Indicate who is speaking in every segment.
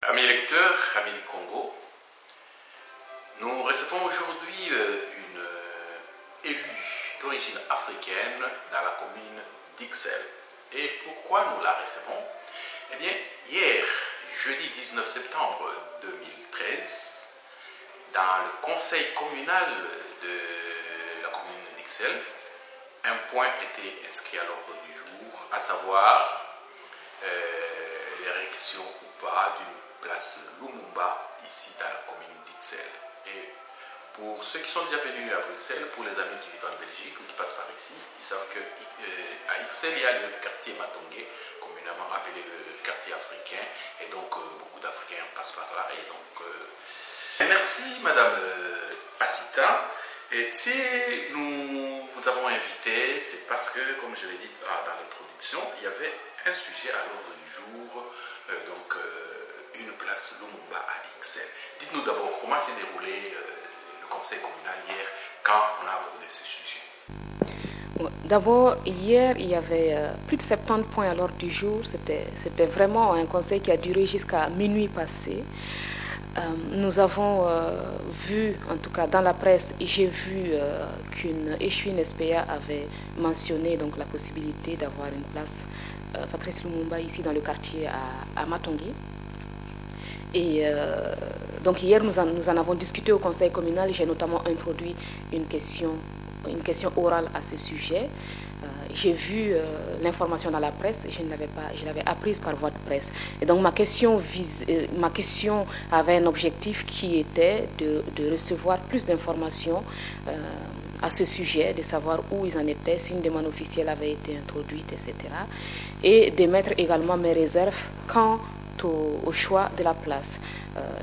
Speaker 1: Amis lecteurs, amis du Congo, nous recevons aujourd'hui une élue d'origine africaine dans la commune d'Ixelles. Et pourquoi nous la recevons? Eh bien, hier, jeudi 19 septembre 2013, dans le conseil communal de la commune d'Ixelles, un point était inscrit à l'ordre du jour, à savoir l'érection ou pas d'une place Lumumba ici dans la commune d'Ixelles. Et pour ceux qui sont déjà venus à Bruxelles, pour les amis qui vivent en Belgique ou qui passent par ici, ils savent qu'à Ixelles, il y a le quartier Matongé, communément appelé le quartier africain, et donc beaucoup d'Africains passent par là. Et donc, merci Madame Asita. Et si nous vous avons invité, c'est parce que, comme je l'ai dit dans l'introduction, il y avait un sujet à l'ordre du jour, une place Lumumba à Ixelles. Dites-nous d'abord comment s'est déroulé le conseil communal hier quand on a abordé ce sujet.
Speaker 2: D'abord, hier, il y avait plus de 70 points à l'ordre du jour. C'était vraiment un conseil qui a duré jusqu'à minuit passé. Nous avons vu, en tout cas dans la presse, j'ai vu qu'une échevine SPA avait mentionné donc, la possibilité d'avoir une place Patrice Lumumba ici dans le quartier à Matongé. Et donc hier, nous en avons discuté au conseil communal. J'ai notamment introduit une question orale à ce sujet. J'ai vu l'information dans la presse, je l'avais apprise par voie de presse. Et donc ma question avait un objectif qui était de recevoir plus d'informations à ce sujet, de savoir où ils en étaient, si une demande officielle avait été introduite, etc. Et d'émettre également mes réserves quant au choix de la place.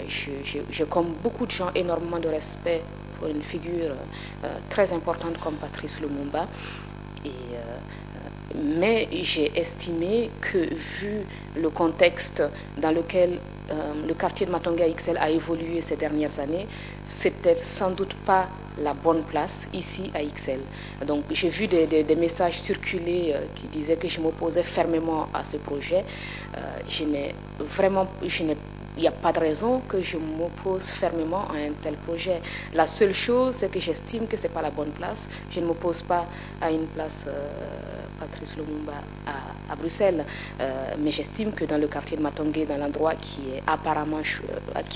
Speaker 2: J'ai, comme beaucoup de gens, énormément de respect pour une figure très importante comme Patrice Lumumba. Mais j'ai estimé que, vu le contexte dans lequel le quartier de Matongé à Ixelles a évolué ces dernières années, c'était sans doute pas la bonne place ici à Ixelles. Donc j'ai vu des messages circuler qui disaient que je m'opposais fermement à ce projet. Il n'y a pas de raison que je m'oppose fermement à un tel projet. La seule chose, c'est que j'estime que ce n'est pas la bonne place. Je ne m'oppose pas à une place Patrice Lumumba à Bruxelles, mais j'estime que dans le quartier de Matongé, dans l'endroit qui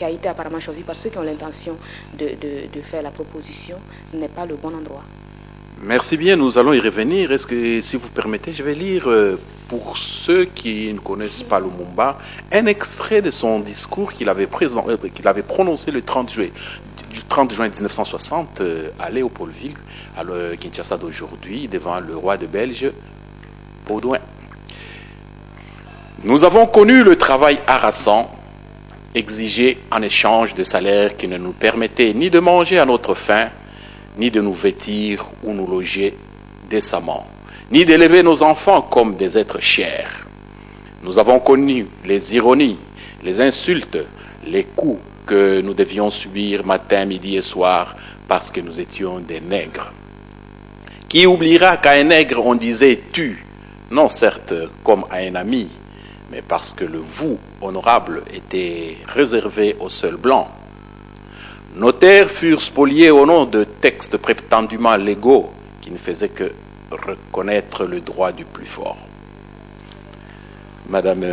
Speaker 2: a été apparemment choisi par ceux qui ont l'intention de faire la proposition, n'est pas le bon endroit.
Speaker 1: Merci bien, nous allons y revenir. Est-ce que, si vous permettez, je vais lire, pour ceux qui ne connaissent pas Lumumba, un extrait de son discours qu'il avait prononcé le 30 juin 1960 à Léopoldville, à le Kinshasa d'aujourd'hui, devant le roi de Belge, Baudouin. Nous avons connu le travail harassant, exigé en échange de salaires qui ne nous permettaient ni de manger à notre faim, ni de nous vêtir ou nous loger décemment, ni d'élever nos enfants comme des êtres chers. Nous avons connu les ironies, les insultes, les coups que nous devions subir matin, midi et soir parce que nous étions des nègres. Qui oubliera qu'à un nègre on disait « tu », non certes comme à un ami, mais parce que le « vous » honorable était réservé aux seuls blancs. Nos terres furent spoliées au nom de textes prétendument légaux qui ne faisaient que reconnaître le droit du plus fort. Madame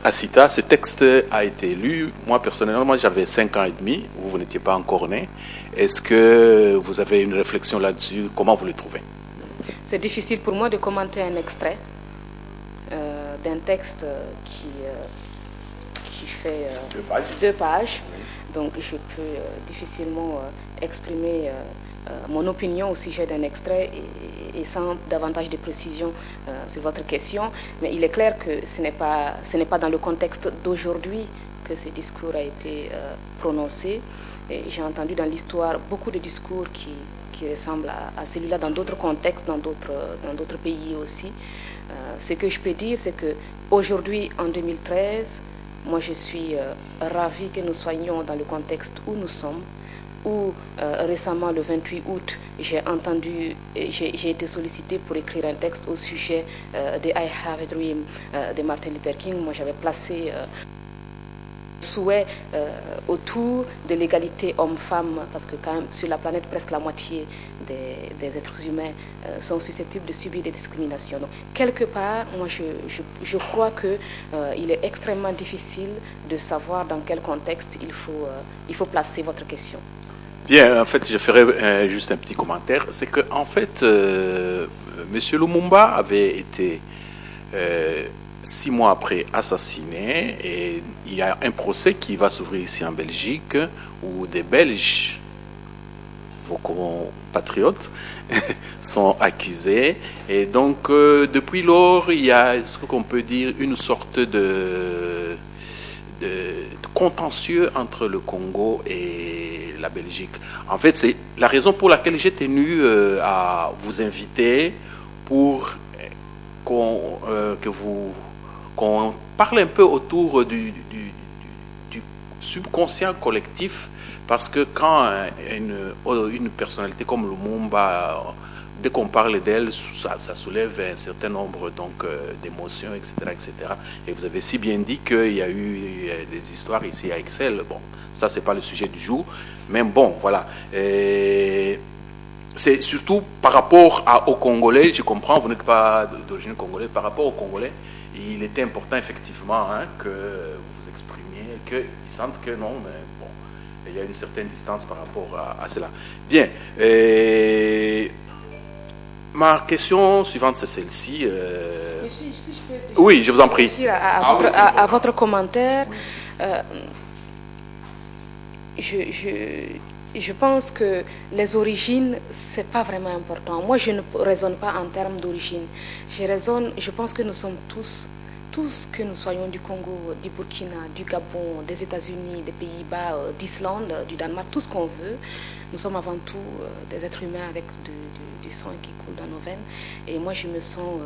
Speaker 1: Asita, ce texte a été lu. Moi, personnellement, j'avais 5 ans et demi. Vous n'étiez pas encore né. Est-ce que vous avez une réflexion là-dessus? Comment vous le trouvez?
Speaker 2: C'est difficile pour moi de commenter un extrait d'un texte qui fait 2 pages. Donc, je peux difficilement exprimer mon opinion au sujet d'un extrait et sans davantage de précision sur votre question. Mais il est clair que ce n'est pas dans le contexte d'aujourd'hui que ce discours a été prononcé. J'ai entendu dans l'histoire beaucoup de discours qui ressemblent à celui-là dans d'autres contextes, dans d'autres pays aussi. Ce que je peux dire, c'est qu'aujourd'hui, en 2013, moi, je suis ravie que nous soyons dans le contexte où nous sommes, où récemment, le 28 août, j'ai été sollicitée pour écrire un texte au sujet de I Have a Dream de Martin Luther King. Moi, j'avais placé souhait autour de l'égalité homme-femme, parce que quand même sur la planète, presque la moitié des êtres humains sont susceptibles de subir des discriminations. Donc, quelque part, moi je crois qu'il est extrêmement difficile de savoir dans quel contexte il faut placer votre question.
Speaker 1: Bien, en fait, je ferai juste un petit commentaire. C'est que, en fait, M. Lumumba avait été 6 mois après assassiné, et il y a un procès qui va s'ouvrir ici en Belgique où des Belges, vos compatriotes, sont accusés. Et donc, depuis lors, il y a ce qu'on peut dire une sorte de contentieux entre le Congo et la Belgique. En fait, c'est la raison pour laquelle j'ai tenu à vous inviter pour qu'on parle un peu autour du subconscient collectif, parce que quand une personnalité comme Lumumba, dès qu'on parle d'elle, ça soulève un certain nombre d'émotions, etc., etc. Et vous avez si bien dit qu'il y a eu des histoires ici à Excel. Bon, ça, c'est pas le sujet du jour. Mais bon, voilà. C'est surtout par rapport aux Congolais, je comprends, vous n'êtes pas d'origine congolaise, par rapport aux Congolais, il était important effectivement que vous exprimiez, qu'ils sentent que non, mais bon, il y a une certaine distance par rapport à cela. Bien. Ma question suivante, c'est celle-ci.
Speaker 2: Si je peux
Speaker 1: oui, je vous en prie.
Speaker 2: À votre commentaire, je pense que les origines, c'est pas vraiment important. Moi, je ne raisonne pas en termes d'origine. Je pense que nous sommes tous que nous soyons du Congo, du Burkina, du Gabon, des États-Unis, des Pays-Bas, d'Islande, du Danemark, tout ce qu'on veut, nous sommes avant tout des êtres humains avec du sang qui coule dans nos veines. Et moi, je me sens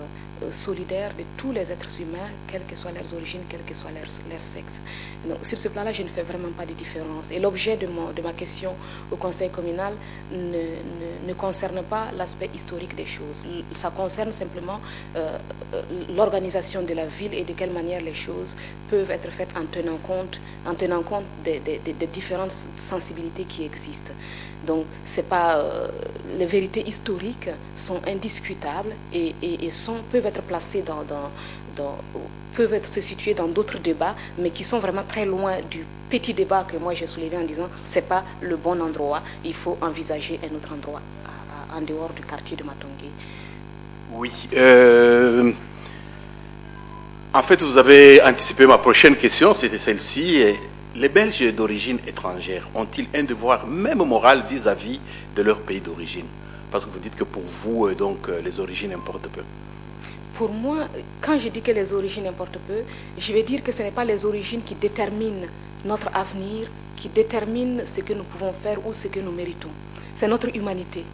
Speaker 2: solidaire de tous les êtres humains, quelles que soient leurs origines, quel que soit leur sexe. Donc, sur ce plan-là, je ne fais vraiment pas de différence. Et l'objet de ma question au Conseil communal ne concerne pas l'aspect historique des choses. Ça concerne simplement l'organisation de la ville et de quelle manière les choses peuvent être faites en tenant compte des différentes sensibilités qui existent. Donc, c'est pas les vérités historiques sont indiscutables et peuvent être placées peuvent être se situer dans d'autres débats, mais qui sont vraiment très loin du petit débat que moi j'ai soulevé en disant c'est pas le bon endroit, il faut envisager un autre endroit en dehors du quartier de Matongé.
Speaker 1: Oui. En fait, vous avez anticipé ma prochaine question, c'était celle-ci. Les Belges d'origine étrangère ont-ils un devoir même moral vis-à-vis de leur pays d'origine? Parce que vous dites que pour vous, les origines importent peu.
Speaker 2: Pour moi, quand je dis que les origines importent peu, je veux dire que ce n'est pas les origines qui déterminent notre avenir, qui déterminent ce que nous pouvons faire ou ce que nous méritons. C'est notre humanité.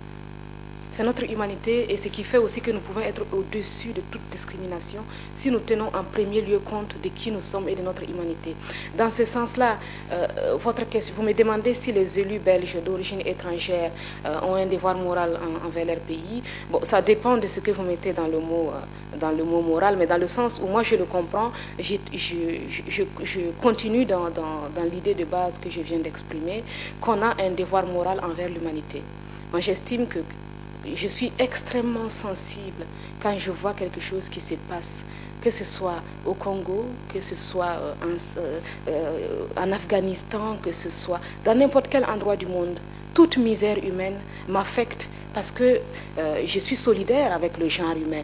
Speaker 2: C'est notre humanité et ce qui fait aussi que nous pouvons être au-dessus de toute discrimination si nous tenons en premier lieu compte de qui nous sommes et de notre humanité. Dans ce sens-là, votre question, vous me demandez si les élus belges d'origine étrangère ont un devoir moral envers leur pays. Bon, ça dépend de ce que vous mettez dans le mot moral, mais dans le sens où moi je le comprends, je continue dans l'idée de base que je viens d'exprimer, qu'on a un devoir moral envers l'humanité. Moi, j'estime que je suis extrêmement sensible quand je vois quelque chose qui se passe, que ce soit au Congo, que ce soit en Afghanistan, que ce soit dans n'importe quel endroit du monde. Toute misère humaine m'affecte parce que je suis solidaire avec le genre humain.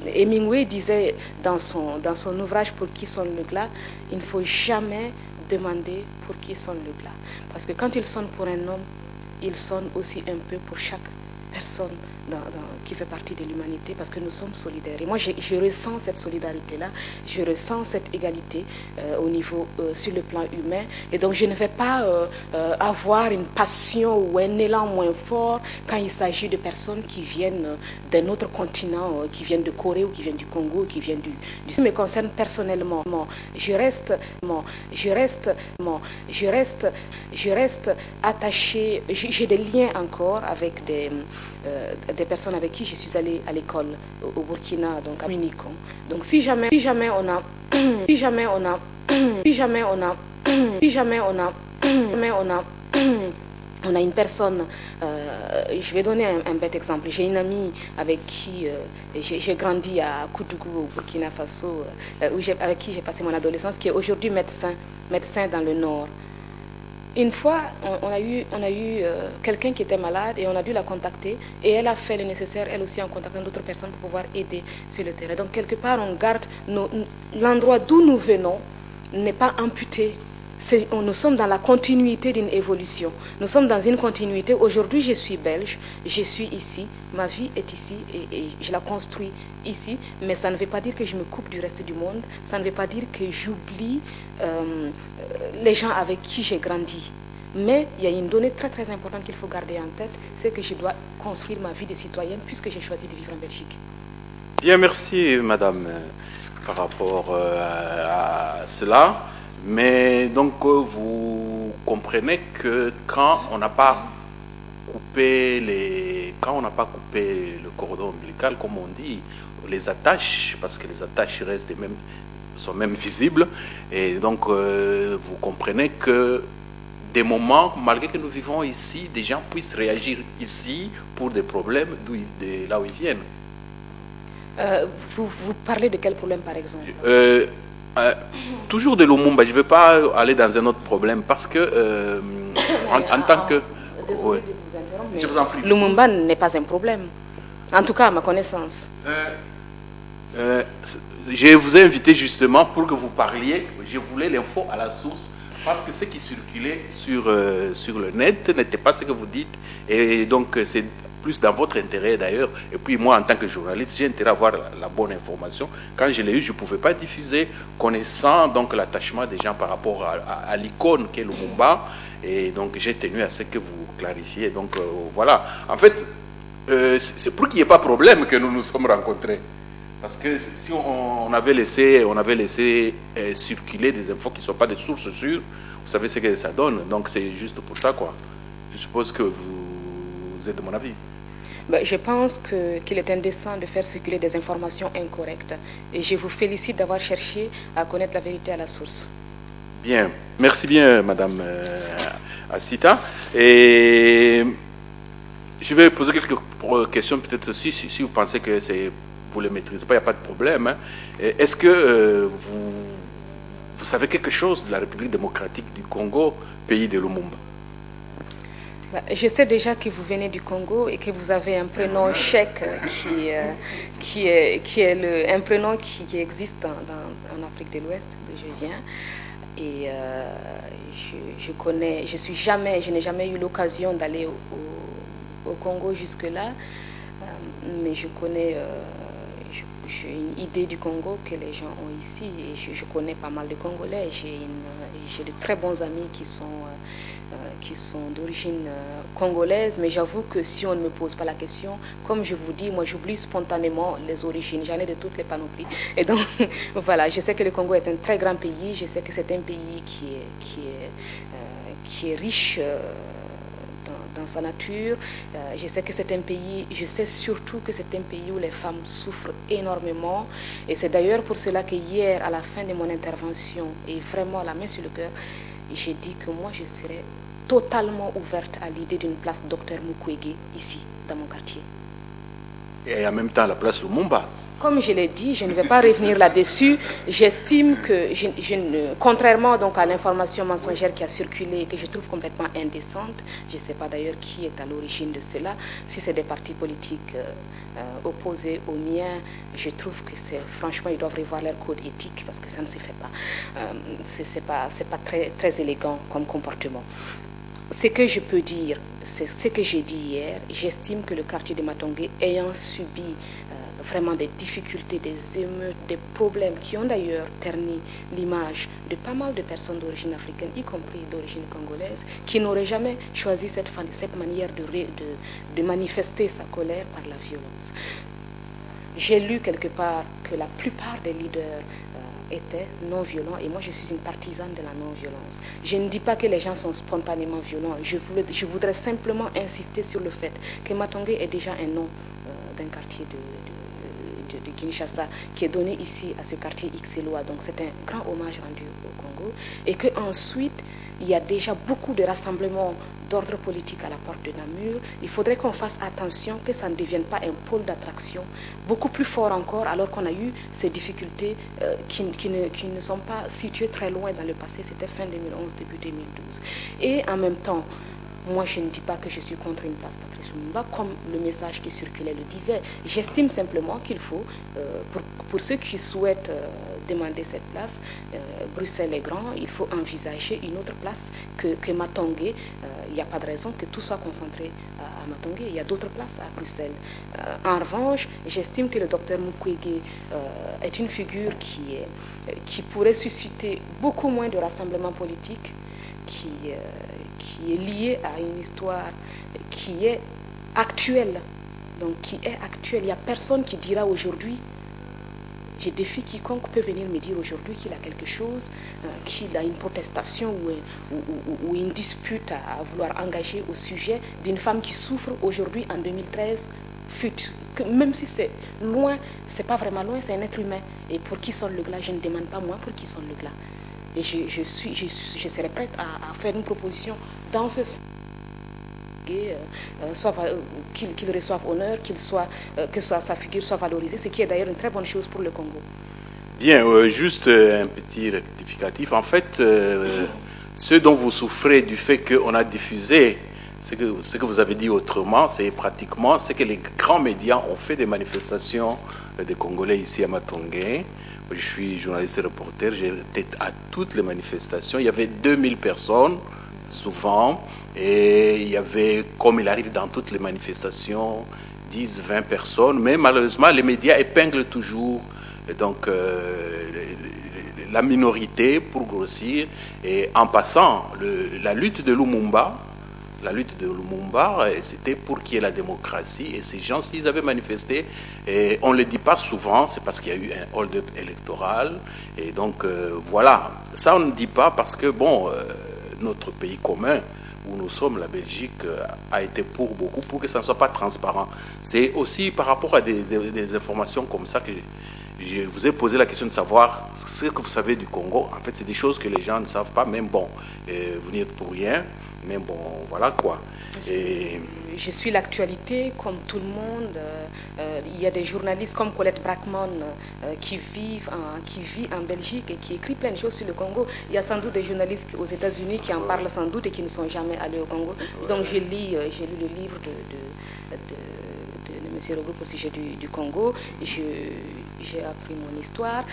Speaker 2: Hemingway disait dans son ouvrage Pour qui sonne le glas, il ne faut jamais demander pour qui sonne le glas. Parce que quand il sonne pour un homme, il sonne aussi un peu pour chaque personne qui fait partie de l'humanité, parce que nous sommes solidaires. Et moi, je ressens cette solidarité-là, je ressens cette égalité au niveau, sur le plan humain. Et donc, je ne vais pas avoir une passion ou un élan moins fort quand il s'agit de personnes qui viennent d'un autre continent, qui viennent de Corée ou qui viennent du Congo, qui viennent du... Ça me concerne personnellement. Je reste attachée, j'ai des liens encore avec des personnes avec qui je suis allée à l'école au Burkina, donc à Minikon. Donc si jamais on a si jamais on a, si jamais on a, jamais on a une personne, je vais donner un bête exemple. J'ai une amie avec qui j'ai grandi à Koudougou, au Burkina Faso, avec qui j'ai passé mon adolescence, qui est aujourd'hui médecin dans le Nord. Une fois, on a eu quelqu'un qui était malade et on a dû la contacter et elle a fait le nécessaire, elle aussi, en contactant d'autres personnes pour pouvoir aider sur le terrain. Donc, quelque part, on garde l'endroit d'où nous venons n'est pas amputé. Nous sommes dans la continuité d'une évolution. Nous sommes dans une continuité. Aujourd'hui, je suis belge, je suis ici, ma vie est ici et je la construis ici. Mais ça ne veut pas dire que je me coupe du reste du monde. Ça ne veut pas dire que j'oublie les gens avec qui j'ai grandi. Mais il y a une donnée très très importante qu'il faut garder en tête, c'est que je dois construire ma vie de citoyenne puisque j'ai choisi de vivre en Belgique.
Speaker 1: Bien, merci madame par rapport à cela. Mais donc vous comprenez que quand on n'a pas coupé le cordon ombilical, comme on dit, les attaches, parce que les attaches restent sont même visibles, et donc vous comprenez que des moments, malgré que nous vivons ici, des gens puissent réagir ici pour des problèmes de là où ils viennent.
Speaker 2: Vous parlez de quel problème par exemple?
Speaker 1: Toujours de Lumumba, je ne veux pas aller dans un autre problème parce que en tant que...
Speaker 2: Désolé de vous interrompre, mais
Speaker 1: je vous en prie.
Speaker 2: Lumumba n'est pas un problème, en tout cas à ma connaissance.
Speaker 1: Je vous ai invité justement pour que vous parliez, je voulais l'info à la source parce que ce qui circulait sur le net n'était pas ce que vous dites et donc c'est plus dans votre intérêt d'ailleurs. Et puis moi, en tant que journaliste, j'ai intérêt à avoir la bonne information. Quand je l'ai eu, je ne pouvais pas diffuser, connaissant donc l'attachement des gens par rapport à l'icône qu'est Lumumba. Et donc j'ai tenu à ce que vous clarifiez. Donc voilà. En fait, c'est pour qu'il n'y ait pas de problème que nous nous sommes rencontrés. Parce que si on avait laissé circuler des infos qui ne sont pas des sources sûres, vous savez ce que ça donne. Donc c'est juste pour ça, quoi. Je suppose que vous êtes de mon avis.
Speaker 2: Je pense qu'il est indécent de faire circuler des informations incorrectes. Et je vous félicite d'avoir cherché à connaître la vérité à la source.
Speaker 1: Bien. Merci bien, madame Assita. Et je vais poser quelques questions, peut-être aussi, si vous pensez que vous ne le maîtrisez pas, il n'y a pas de problème. Hein. Est-ce que vous savez quelque chose de la République démocratique du Congo, pays de Lumumba?
Speaker 2: Je sais déjà que vous venez du Congo et que vous avez un prénom tchèque qui est un prénom qui existe en Afrique de l'Ouest, d'où je viens. Et je n'ai jamais eu l'occasion d'aller au Congo jusque-là, mais je connais, j'ai une idée du Congo que les gens ont ici et je connais pas mal de Congolais. J'ai de très bons amis qui sont d'origine congolaise, mais j'avoue que si on ne me pose pas la question, comme je vous dis, moi j'oublie spontanément les origines, j'en ai de toutes les panoplies. Et donc voilà, je sais que le Congo est un très grand pays, je sais que c'est un pays qui est riche dans sa nature, je sais que c'est un pays, je sais surtout que c'est un pays où les femmes souffrent énormément, et c'est d'ailleurs pour cela que hier, à la fin de mon intervention, et vraiment la main sur le cœur, j'ai dit que moi je serais totalement ouverte à l'idée d'une place Docteur Mukwege ici, dans mon quartier.
Speaker 1: Et en même temps la place Lumumba.
Speaker 2: Comme je l'ai dit, je ne vais pas revenir là-dessus. J'estime que, contrairement donc à l'information mensongère qui a circulé et que je trouve complètement indécente, je ne sais pas d'ailleurs qui est à l'origine de cela, si c'est des partis politiques opposés aux miens, je trouve que franchement, ils doivent revoir leur code éthique parce que ça ne se fait pas. C'est pas très, très élégant comme comportement. Ce que je peux dire, c'est ce que j'ai dit hier. J'estime que le quartier de Matongé, ayant subi vraiment des difficultés, des émeutes, des problèmes qui ont d'ailleurs terni l'image de pas mal de personnes d'origine africaine, y compris d'origine congolaise, qui n'auraient jamais choisi cette manière de manifester sa colère par la violence. J'ai lu quelque part que la plupart des leaders étaient non-violents et moi je suis une partisane de la non-violence. Je ne dis pas que les gens sont spontanément violents, je voudrais simplement insister sur le fait que Matongé est déjà un nom d'un quartier de Kinshasa qui est donné ici à ce quartier Ixeloa. Donc c'est un grand hommage rendu au Congo. Congo, et qu'ensuite, il y a déjà beaucoup de rassemblements d'ordre politique à la porte de Namur. Il faudrait qu'on fasse attention que ça ne devienne pas un pôle d'attraction beaucoup plus fort encore, alors qu'on a eu ces difficultés qui ne sont pas situées très loin dans le passé. C'était fin 2011, début 2012. Et en même temps, moi, je ne dis pas que je suis contre une place Patrice Lumumba, comme le message qui circulait le disait. J'estime simplement qu'il faut, pour ceux qui souhaitent demander cette place, Bruxelles est grand, il faut envisager une autre place que Matongé. Il n'y a pas de raison que tout soit concentré à Matongé. Il y a d'autres places à Bruxelles. En revanche, j'estime que le docteur Mukwege est une figure qui pourrait susciter beaucoup moins de rassemblements politiques, qui est lié à une histoire qui est actuelle. Donc, qui est actuelle. Il n'y a personne qui dira aujourd'hui, je défie quiconque peut venir me dire aujourd'hui qu'il a quelque chose, qu'il a une protestation ou une dispute à vouloir engager au sujet d'une femme qui souffre aujourd'hui en 2013, même si c'est loin, c'est pas vraiment loin, c'est un être humain. Et pour qui sonne le glas, je ne demande pas moi pour qui sonne le glas. Et je serais prête à faire une proposition dans ce sens. Qu'il reçoive honneur, que sa figure soit valorisée, ce qui est d'ailleurs une très bonne chose pour le Congo.
Speaker 1: Bien, juste un petit rectificatif. En fait, ce dont vous souffrez du fait qu'on a diffusé ce que vous avez dit autrement, c'est pratiquement ce que les grands médias ont fait des manifestations des Congolais ici à Matongé. Je suis journaliste et reporter, j'étais à toutes les manifestations. Il y avait 2000 personnes, souvent, et il y avait, comme il arrive dans toutes les manifestations, 10, 20 personnes. Mais malheureusement, les médias épinglent toujours donc, la minorité pour grossir. Et en passant, la lutte de Lumumba, c'était pour qu'il y ait la démocratie. Et ces gens, s'ils avaient manifesté, et on ne le dit pas souvent, c'est parce qu'il y a eu un hold-up électoral. Et donc, voilà. Ça, on ne dit pas parce que, bon, notre pays commun, où nous sommes, la Belgique, a été pour beaucoup, pour que ça ne soit pas transparent. C'est aussi par rapport à des informations comme ça que je vous ai posé la question de savoir ce que vous savez du Congo. En fait, c'est des choses que les gens ne savent pas, même bon, vous n'y êtes pour rien. Mais bon, voilà quoi. Et
Speaker 2: je suis l'actualité comme tout le monde. Il y a des journalistes comme Colette Brackman qui vit en Belgique et qui écrit plein de choses sur le Congo. Il y a sans doute des journalistes aux États-Unis qui en parlent sans doute et qui ne sont jamais allés au Congo. Donc j'ai lu le livre de M. Regroupe au sujet du Congo. J'ai appris mon histoire.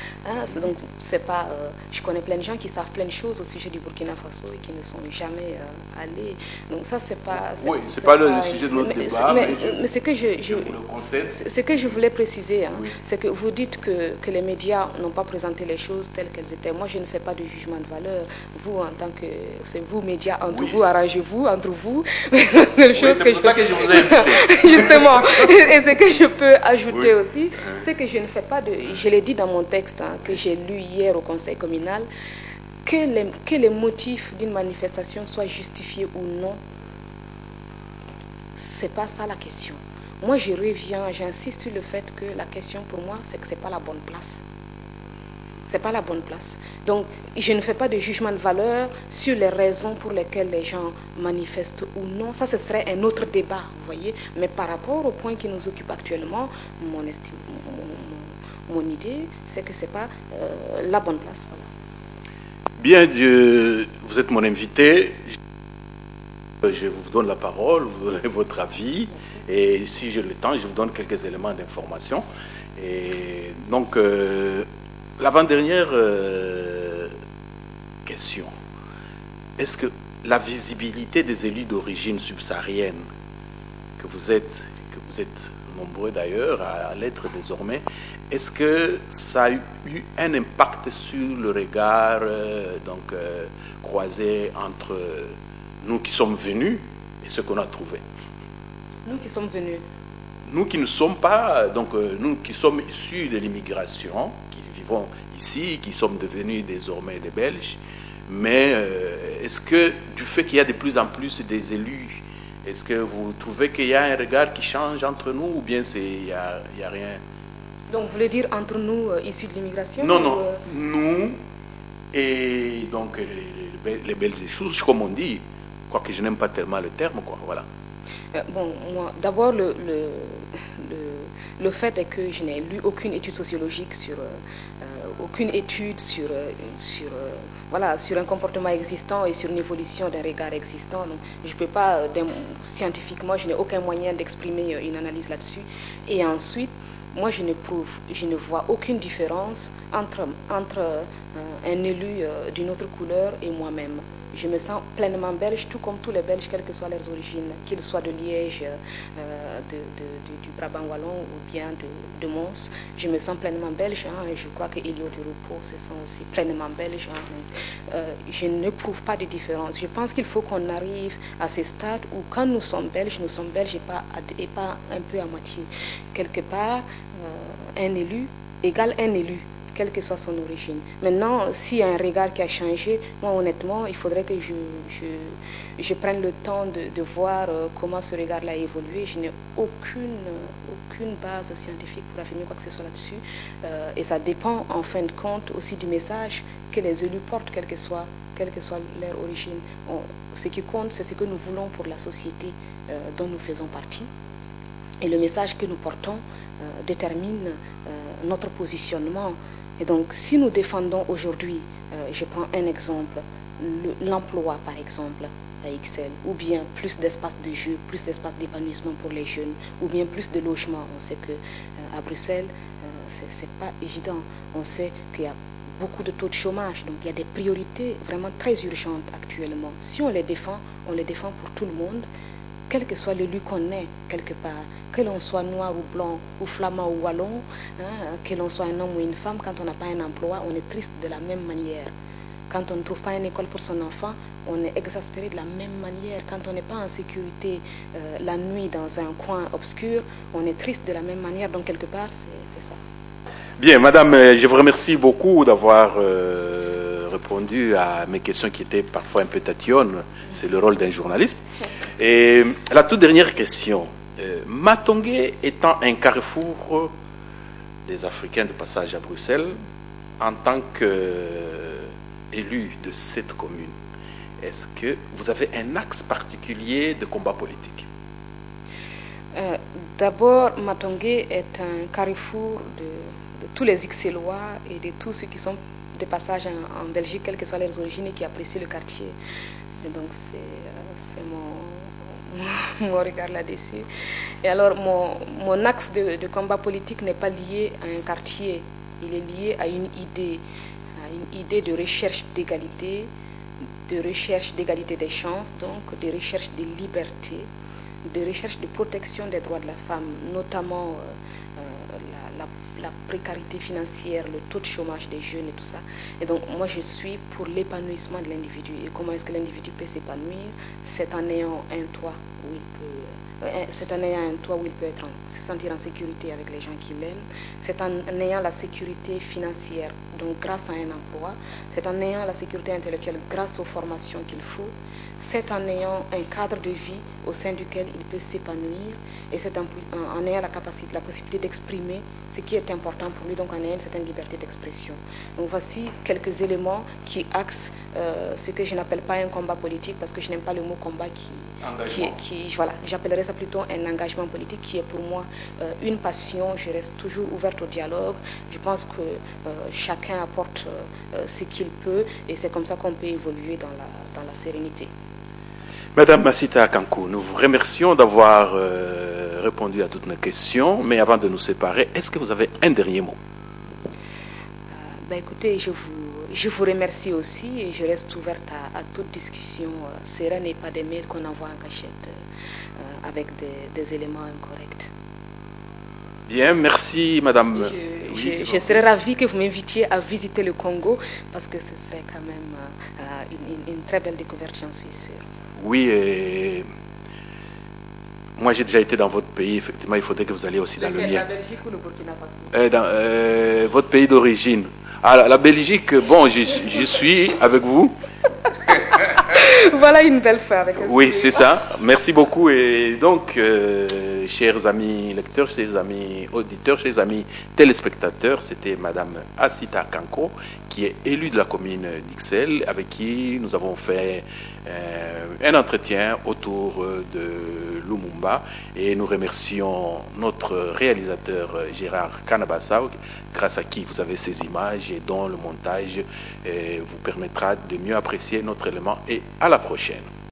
Speaker 2: Donc c'est pas. Je connais plein de gens qui savent plein de choses au sujet du Burkina Faso et qui ne sont jamais allés. Donc ça c'est pas.
Speaker 1: Oui, c'est pas le sujet de notre débat.
Speaker 2: Mais ce que ce que je voulais préciser, oui, c'est que vous dites que les médias n'ont pas présenté les choses telles qu'elles étaient. Moi, je ne fais pas de jugement de valeur. Vous, en tant que c'est vous médias entre vous, arrangez-vous entre vous.
Speaker 1: C'est pour ça que je vous ai invité.
Speaker 2: Justement. Et ce que je peux ajouter aussi, c'est que je ne fais pas je l'ai dit dans mon texte que j'ai lu hier au conseil communal, que les motifs d'une manifestation soient justifiés ou non, c'est pas ça la question. Moi, je reviens, j'insiste sur le fait que la question pour moi, c'est que c'est pas la bonne place. C'est pas la bonne place. Donc, je ne fais pas de jugement de valeur sur les raisons pour lesquelles les gens manifestent ou non. Ça, ce serait un autre débat, vous voyez. Mais par rapport au point qui nous occupe actuellement, mon idée, c'est que c'est pas la bonne place. Voilà.
Speaker 1: Bien, vous êtes mon invité. Je vous donne la parole, vous donnez votre avis. Et si j'ai le temps, je vous donne quelques éléments d'information. Et donc, l'avant-dernière question. Est-ce que la visibilité des élus d'origine subsaharienne, que vous êtes nombreux d'ailleurs à l'être désormais, est-ce que ça a eu un impact sur le regard croisé entre nous qui sommes venus et ce qu'on a trouvé?
Speaker 2: Nous qui sommes venus.
Speaker 1: Nous qui ne sommes pas, nous qui sommes issus de l'immigration, qui vivons ici, qui sommes devenus désormais des Belges, mais est-ce que du fait qu'il y a de plus en plus des élus, est-ce que vous trouvez qu'il y a un regard qui change entre nous ou bien il n'y a rien? Donc, vous voulez dire entre nous issus de l'immigration? Non, nous, qui sommes issus de l'immigration, qui vivons ici, qui sommes devenus désormais des Belges, mais est-ce que du fait qu'il y a de plus en plus des élus, est-ce que vous trouvez qu'il y a un regard qui change entre nous ou bien il n'y a rien? Donc, vous voulez dire entre nous issus de l'immigration? Non, non, nous Et donc, les belles choses, comme on dit, quoique je n'aime pas tellement le terme, quoi, voilà.
Speaker 2: Bon, moi, d'abord, le fait est que je n'ai lu aucune étude sociologique sur aucune étude sur un comportement existant et sur une évolution d'un regard existant. Donc, je peux pas, scientifiquement, je n'ai aucun moyen d'exprimer une analyse là-dessus. Et ensuite, moi, je ne vois aucune différence entre un élu d'une autre couleur et moi-même. Je me sens pleinement belge, tout comme tous les Belges, quelles que soient leurs origines, qu'ils soient de Liège, du Brabant wallon ou bien de Mons. Je me sens pleinement belge. Et je crois que Elio de Rupo se sent aussi pleinement belge. Je n'éprouve pas de différence. Je pense qu'il faut qu'on arrive à ce stade où quand nous sommes belges et pas un peu à moitié. Quelque part, un élu égale un élu, quelle que soit son origine. Maintenant, s'il y a un regard qui a changé, moi honnêtement, il faudrait que je prenne le temps de voir comment ce regard-là a évolué. Je n'ai aucune base scientifique pour affirmer quoi que ce soit là-dessus. Et ça dépend en fin de compte aussi du message que les élus portent, quelle que soit leur origine. Ce qui compte, c'est ce que nous voulons pour la société dont nous faisons partie. Et le message que nous portons détermine notre positionnement. Et donc, si nous défendons aujourd'hui, je prends un exemple, l'emploi par exemple à Ixelles, ou bien plus d'espace de jeu, plus d'espace d'épanouissement pour les jeunes, ou bien plus de logements. On sait que à Bruxelles, c'est pas évident. On sait qu'il y a beaucoup de taux de chômage, donc il y a des priorités vraiment très urgentes actuellement. Si on les défend pour tout le monde, quel que soit l'élu qu'on est, quelque part, que l'on soit noir ou blanc, ou flamand ou wallon, que l'on soit un homme ou une femme, quand on n'a pas un emploi, on est triste de la même manière. Quand on ne trouve pas une école pour son enfant, on est exaspéré de la même manière. Quand on n'est pas en sécurité la nuit dans un coin obscur, on est triste de la même manière. Donc, quelque part, c'est ça.
Speaker 1: Bien, madame, je vous remercie beaucoup d'avoir répondu à mes questions qui étaient parfois un peu tatillonnes. C'est le rôle d'un journaliste. Et la toute dernière question. Matongé étant un carrefour des Africains de passage à Bruxelles, en tant qu'élu de cette commune, est-ce que vous avez un axe particulier de combat politique?
Speaker 2: D'abord, Matongé est un carrefour de tous les Ixellois et de tous ceux qui sont de passage en Belgique, quelles que soient leurs origines, et qui apprécient le quartier. Et donc, c'est mon regard là-dessus. Et alors, mon axe de combat politique n'est pas lié à un quartier, il est lié à une idée de recherche d'égalité, des chances, donc de recherche de liberté, de recherche de protection des droits de la femme, notamment la précarité financière, le taux de chômage des jeunes et tout ça. Et donc, moi, je suis pour l'épanouissement de l'individu. Et comment est-ce que l'individu peut s'épanouir? C'est en ayant un toit où il peut se sentir en sécurité avec les gens qu'il aime. C'est en ayant la sécurité financière, donc grâce à un emploi. C'est en ayant la sécurité intellectuelle grâce aux formations qu'il faut. C'est en ayant un cadre de vie au sein duquel il peut s'épanouir. Et c'est en ayant la possibilité d'exprimer ce qui est important pour lui, donc en ayant une certaine liberté d'expression. Donc voici quelques éléments qui axent ce que je n'appelle pas un combat politique, parce que je n'aime pas le mot combat voilà, j'appellerais ça plutôt un engagement politique qui est pour moi une passion. Je reste toujours ouverte au dialogue. Je pense que chacun apporte ce qu'il peut, et c'est comme ça qu'on peut évoluer dans la sérénité.
Speaker 1: Madame Massita Kankou, nous vous remercions d'avoir répondu à toutes nos questions, mais avant de nous séparer, est-ce que vous avez un dernier mot?
Speaker 2: Écoutez, je vous remercie aussi, et je reste ouverte à toute discussion sereine et pas des mails qu'on envoie en cachette avec des éléments incorrects.
Speaker 1: Bien, merci Madame.
Speaker 2: Je serais ravie que vous m'invitiez à visiter le Congo, parce que ce serait quand même une très belle découverte, j'en suis sûre.
Speaker 1: Oui, moi j'ai déjà été dans votre pays, effectivement, il faudrait que vous alliez aussi dans le mien.
Speaker 2: La Belgique ou le Burkina Faso?
Speaker 1: Dans votre pays d'origine. Ah, la Belgique, bon, je suis avec vous.
Speaker 2: Voilà une belle fois avec elle.
Speaker 1: Oui, c'est ça. Merci beaucoup. Et donc, chers amis lecteurs, chers amis auditeurs, chers amis téléspectateurs, c'était Madame Asita Kanko, qui est élue de la commune d'Ixelles, avec qui nous avons fait un entretien autour de Lumumba, et nous remercions notre réalisateur Gérard Kanabassa, grâce à qui vous avez ces images et dont le montage vous permettra de mieux apprécier notre élément, et à la prochaine.